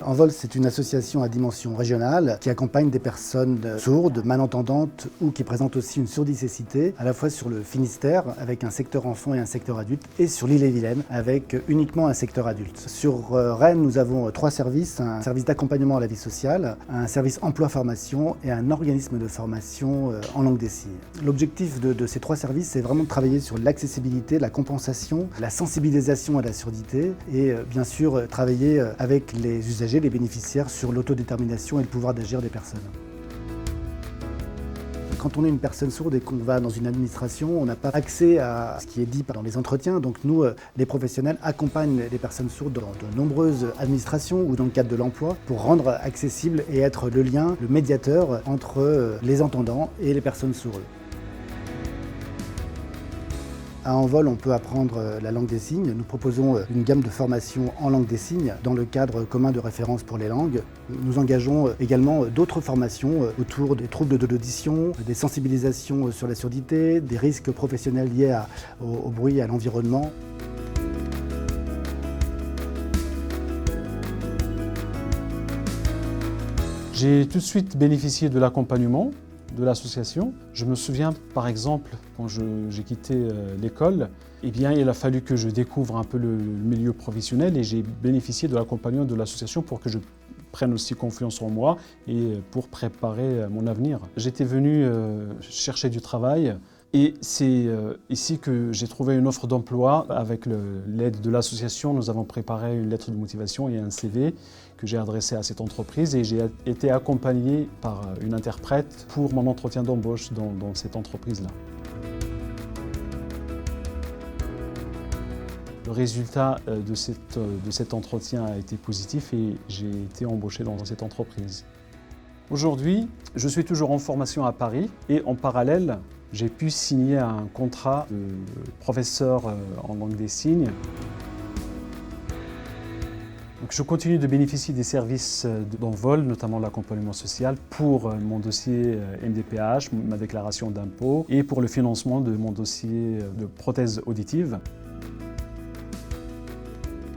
Envol, c'est une association à dimension régionale qui accompagne des personnes sourdes, malentendantes ou qui présentent aussi une surdicécité, à la fois sur le Finistère avec un secteur enfant et un secteur adulte, et sur l'Ille-et-Vilaine avec uniquement un secteur adulte. Sur Rennes, nous avons 3 services, un service d'accompagnement à la vie sociale, un service emploi-formation et un organisme de formation en langue des signes. L'objectif de ces 3 services, c'est vraiment de travailler sur l'accessibilité, la compensation, la sensibilisation à la surdité et bien sûr travailler avec les usagers, les bénéficiaires sur l'autodétermination et le pouvoir d'agir des personnes. Quand on est une personne sourde et qu'on va dans une administration, on n'a pas accès à ce qui est dit dans les entretiens. Donc nous, les professionnels, accompagnent les personnes sourdes dans de nombreuses administrations ou dans le cadre de l'emploi pour rendre accessible et être le lien, le médiateur entre les entendants et les personnes sourdes. À Envol, on peut apprendre la langue des signes. Nous proposons une gamme de formations en langue des signes dans le cadre commun de référence pour les langues. Nous engageons également d'autres formations autour des troubles de l'audition, des sensibilisations sur la surdité, des risques professionnels liés au bruit et à l'environnement. J'ai tout de suite bénéficié de l'accompagnement de l'association. Je me souviens par exemple quand j'ai quitté l'école, il a fallu que je découvre un peu le milieu professionnel et j'ai bénéficié de l'accompagnement de l'association pour que je prenne aussi confiance en moi et pour préparer mon avenir. J'étais venu chercher du travail et c'est ici que j'ai trouvé une offre d'emploi. Avec l'aide de l'association, nous avons préparé une lettre de motivation et un CV que j'ai adressé à cette entreprise et j'ai été accompagné par une interprète pour mon entretien d'embauche dans cette entreprise-là. Le résultat de cet entretien a été positif et j'ai été embauché dans cette entreprise. Aujourd'hui, je suis toujours en formation à Paris et en parallèle, j'ai pu signer un contrat de professeur en langue des signes. Donc, je continue de bénéficier des services d'Envol, notamment l'accompagnement social, pour mon dossier MDPH, ma déclaration d'impôt, et pour le financement de mon dossier de prothèse auditive.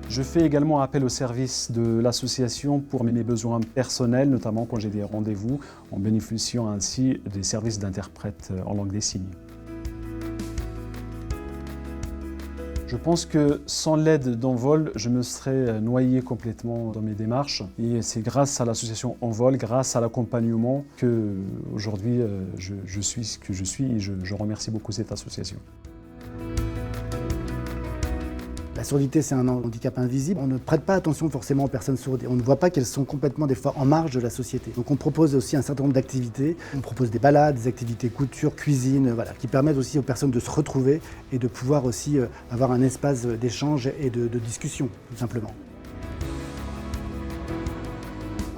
Je fais également appel au service de l'association pour mes besoins personnels, notamment quand j'ai des rendez-vous, en bénéficiant ainsi des services d'interprète en langue des signes. Je pense que sans l'aide d'Envol, je me serais noyé complètement dans mes démarches. Et c'est grâce à l'association Envol, grâce à l'accompagnement que aujourd'hui je suis ce que je suis et je remercie beaucoup cette association. La surdité, c'est un handicap invisible. On ne prête pas attention forcément aux personnes sourdes et on ne voit pas qu'elles sont complètement des fois en marge de la société. Donc on propose aussi un certain nombre d'activités. On propose des balades, des activités couture, cuisine, qui permettent aussi aux personnes de se retrouver et de pouvoir aussi avoir un espace d'échange et de discussion, tout simplement.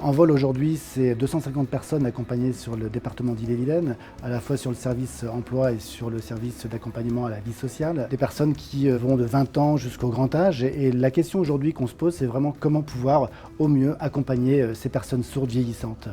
Envol aujourd'hui, c'est 250 personnes accompagnées sur le département d'Ille-et-Vilaine, à la fois sur le service emploi et sur le service d'accompagnement à la vie sociale. Des personnes qui vont de 20 ans jusqu'au grand âge. Et la question aujourd'hui qu'on se pose, c'est vraiment comment pouvoir au mieux accompagner ces personnes sourdes vieillissantes.